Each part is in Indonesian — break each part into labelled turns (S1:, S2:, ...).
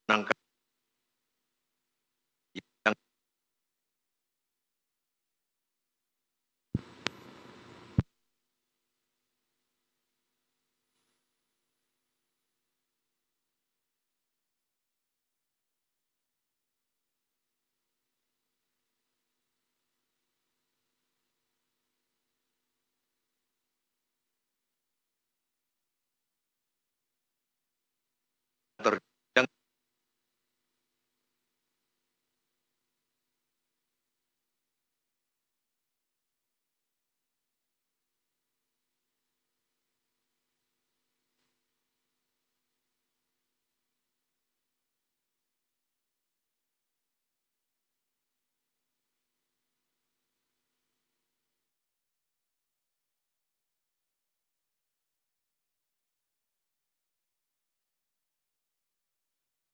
S1: Nangka yang ter yang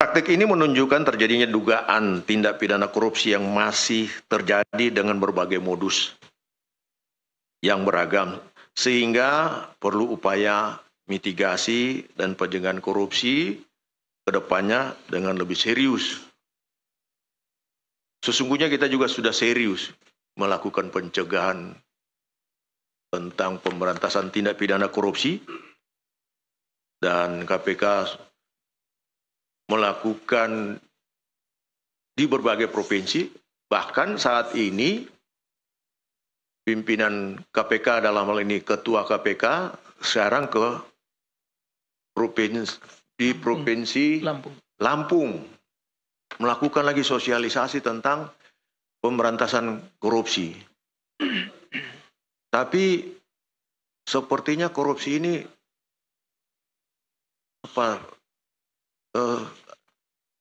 S1: praktik ini menunjukkan terjadinya dugaan tindak pidana korupsi yang masih terjadi dengan berbagai modus yang beragam, sehingga perlu upaya mitigasi dan pencegahan korupsi ke depannya dengan lebih serius. Sesungguhnya kita juga sudah serius melakukan pencegahan tentang pemberantasan tindak pidana korupsi, dan KPK melakukan di berbagai provinsi. Bahkan saat ini pimpinan KPK, dalam hal ini Ketua KPK, sekarang ke provinsi Lampung melakukan lagi sosialisasi tentang pemberantasan korupsi. Tapi sepertinya korupsi ini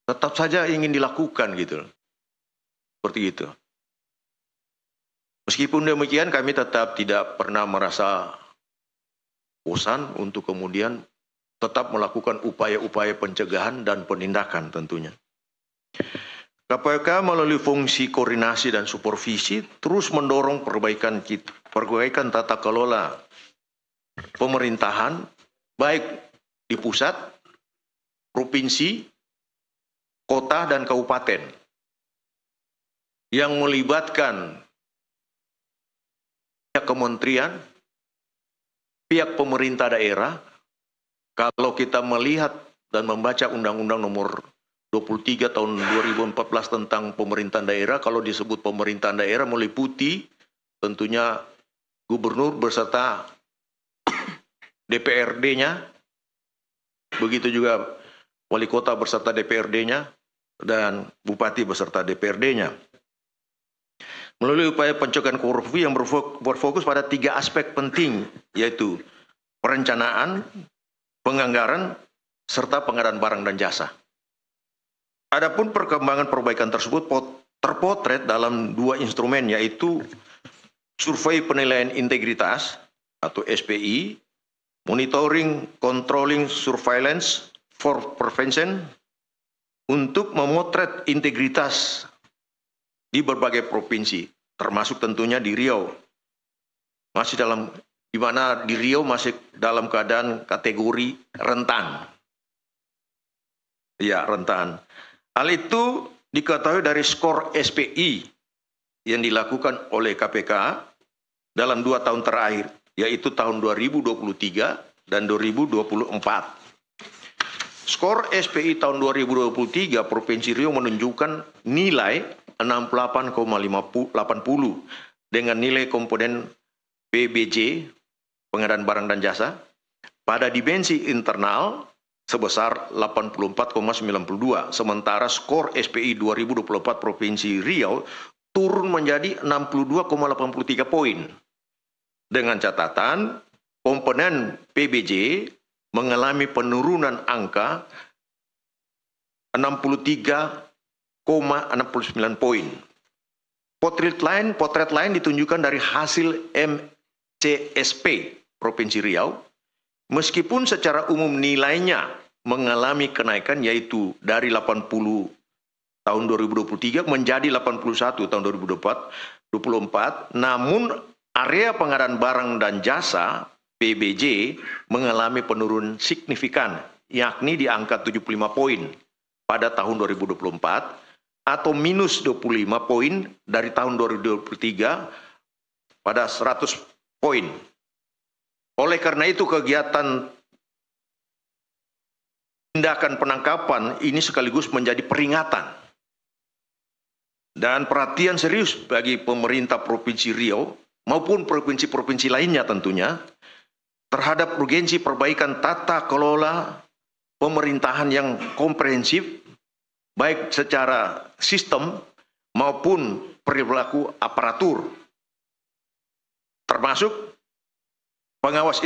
S1: tetap saja ingin dilakukan gitu, seperti itu. Meskipun demikian, kami tetap tidak pernah merasa bosan untuk kemudian tetap melakukan upaya-upaya pencegahan dan penindakan tentunya. KPK melalui fungsi koordinasi dan supervisi terus mendorong perbaikan tata kelola pemerintahan, baik di pusat, provinsi, kota, dan kabupaten, yang melibatkan pihak kementerian, pihak pemerintah daerah. Kalau kita melihat dan membaca Undang-Undang Nomor 23 tahun 2014 tentang pemerintahan daerah, kalau disebut pemerintahan daerah meliputi tentunya gubernur beserta DPRD-nya, begitu juga wali kota beserta DPRD-nya, dan bupati beserta DPRD-nya. Melalui upaya pencegahan korupsi yang berfokus pada 3 aspek penting, yaitu perencanaan, penganggaran, serta pengadaan barang dan jasa. Adapun perkembangan perbaikan tersebut terpotret dalam 2 instrumen, yaitu survei penilaian integritas atau SPI, monitoring, controlling, surveillance for prevention, untuk memotret integritas di berbagai provinsi, termasuk tentunya di Riau. Di mana di Riau masih dalam keadaan kategori rentan. Ya, rentan. Hal itu diketahui dari skor SPI yang dilakukan oleh KPK dalam 2 tahun terakhir, yaitu tahun 2023 dan 2024. Skor SPI tahun 2023 Provinsi Riau menunjukkan nilai 68,80 dengan nilai komponen PBJ, pengadaan barang dan jasa, pada dimensi internal sebesar 84,92. Sementara skor SPI 2024 Provinsi Riau turun menjadi 62,83 poin. Dengan catatan komponen PBJ mengalami penurunan angka 63,69 poin. Potret lain ditunjukkan dari hasil MCSP Provinsi Riau, meskipun secara umum nilainya mengalami kenaikan, yaitu dari 80 tahun 2023 menjadi 81 tahun 2024, namun area pengadaan barang dan jasa PBJ mengalami penurunan signifikan, yakni di angka 75 poin pada tahun 2024 atau minus 25 poin dari tahun 2023 pada 100 poin. Oleh karena itu kegiatan tindakan penangkapan ini sekaligus menjadi peringatan dan perhatian serius bagi pemerintah Provinsi Riau maupun provinsi-provinsi lainnya tentunya terhadap urgensi perbaikan tata kelola pemerintahan yang komprehensif baik secara sistem maupun perilaku aparatur, termasuk pengawas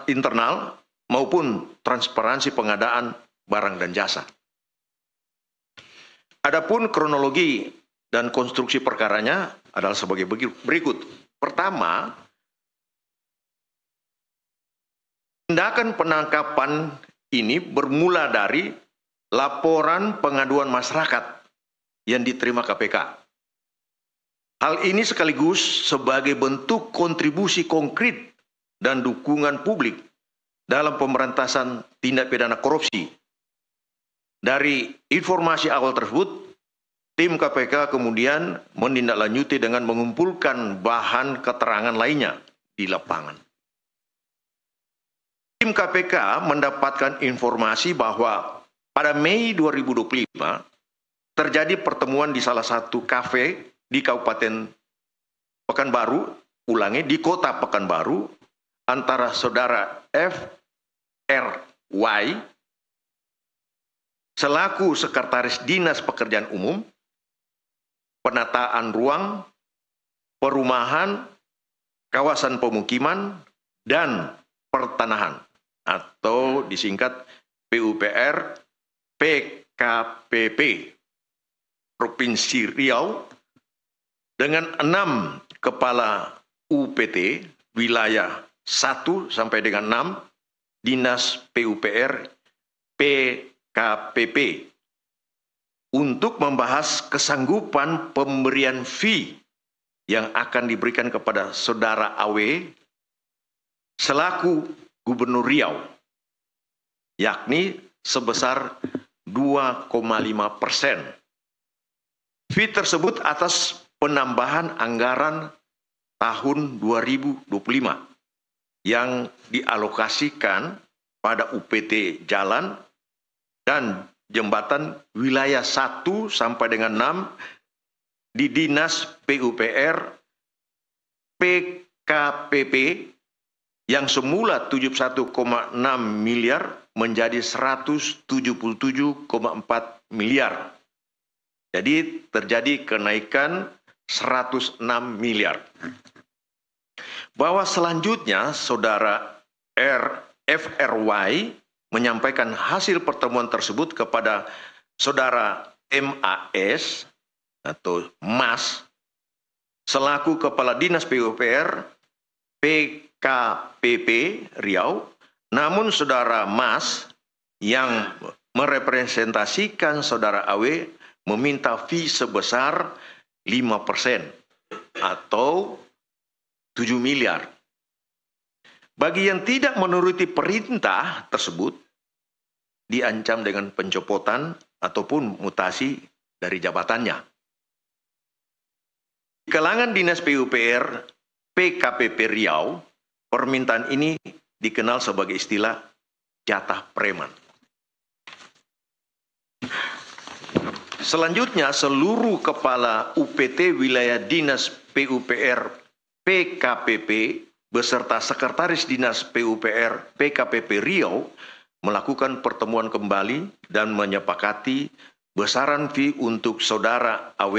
S1: internal maupun transparansi pengadaan barang dan jasa. Adapun kronologi dan konstruksi perkaranya adalah sebagai berikut. Pertama, tindakan penangkapan ini bermula dari laporan pengaduan masyarakat yang diterima KPK. Hal ini sekaligus sebagai bentuk kontribusi konkret dan dukungan publik dalam pemberantasan tindak pidana korupsi. Dari informasi awal tersebut, tim KPK kemudian menindaklanjuti dengan mengumpulkan bahan keterangan lainnya di lapangan. Tim KPK mendapatkan informasi bahwa pada Mei 2025 terjadi pertemuan di salah satu kafe di Kabupaten Pekanbaru, di kota Pekanbaru, antara saudara FRY selaku Sekretaris Dinas Pekerjaan Umum, Penataan Ruang, Perumahan, Kawasan Pemukiman, dan Pertanahan atau disingkat PUPR PKPP Provinsi Riau dengan 6 kepala UPT wilayah 1 sampai dengan 6 Dinas PUPR PKPP untuk membahas kesanggupan pemberian fee yang akan diberikan kepada saudara AW selaku Gubernur Riau, yakni sebesar 2,5%. Fee tersebut atas penambahan anggaran tahun 2025 yang dialokasikan pada UPT jalan dan jembatan wilayah 1 sampai dengan 6 di Dinas PUPR PKPP yang semula 71,6 miliar menjadi 177,4 miliar. Jadi terjadi kenaikan 106 miliar. Bahwa selanjutnya saudara FRY menyampaikan hasil pertemuan tersebut kepada saudara MAS atau MAS selaku Kepala Dinas PUPR PKPP Riau, namun saudara MAS yang merepresentasikan saudara AW meminta fee sebesar 5% atau 7 miliar. Bagi yang tidak menuruti perintah tersebut, diancam dengan pencopotan ataupun mutasi dari jabatannya. Di kalangan Dinas PUPR PKPP Riau, permintaan ini dikenal sebagai istilah jatah preman. Selanjutnya, seluruh kepala UPT wilayah Dinas PUPR PKPP beserta Sekretaris Dinas PUPR PKPP Riau melakukan pertemuan kembali dan menyepakati besaran fee untuk saudara AW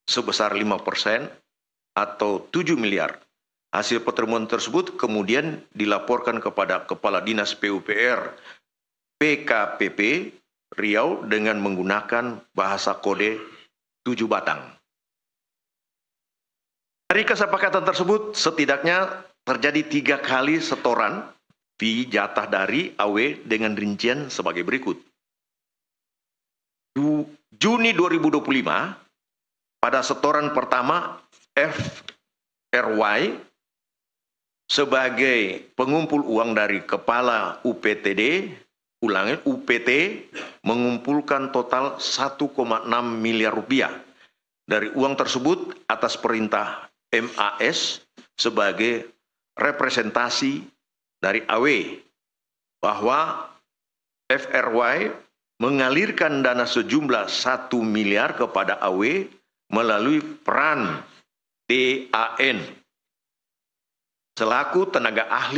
S1: sebesar 5% atau 7 miliar. Hasil pertemuan tersebut kemudian dilaporkan kepada Kepala Dinas PUPR PKPP Riau dengan menggunakan bahasa kode 7 batang. Dari kesepakatan tersebut setidaknya terjadi 3 kali setoran fee jatah dari AW dengan rincian sebagai berikut. Juni 2025 pada setoran pertama FRY sebagai pengumpul uang dari Kepala UPTD ulangi, UPT mengumpulkan total 1,6 miliar rupiah. Dari uang tersebut atas perintah MAS sebagai representasi dari AW bahwa FRY mengalirkan dana sejumlah 1 miliar kepada AW melalui peran DAN selaku tenaga ahli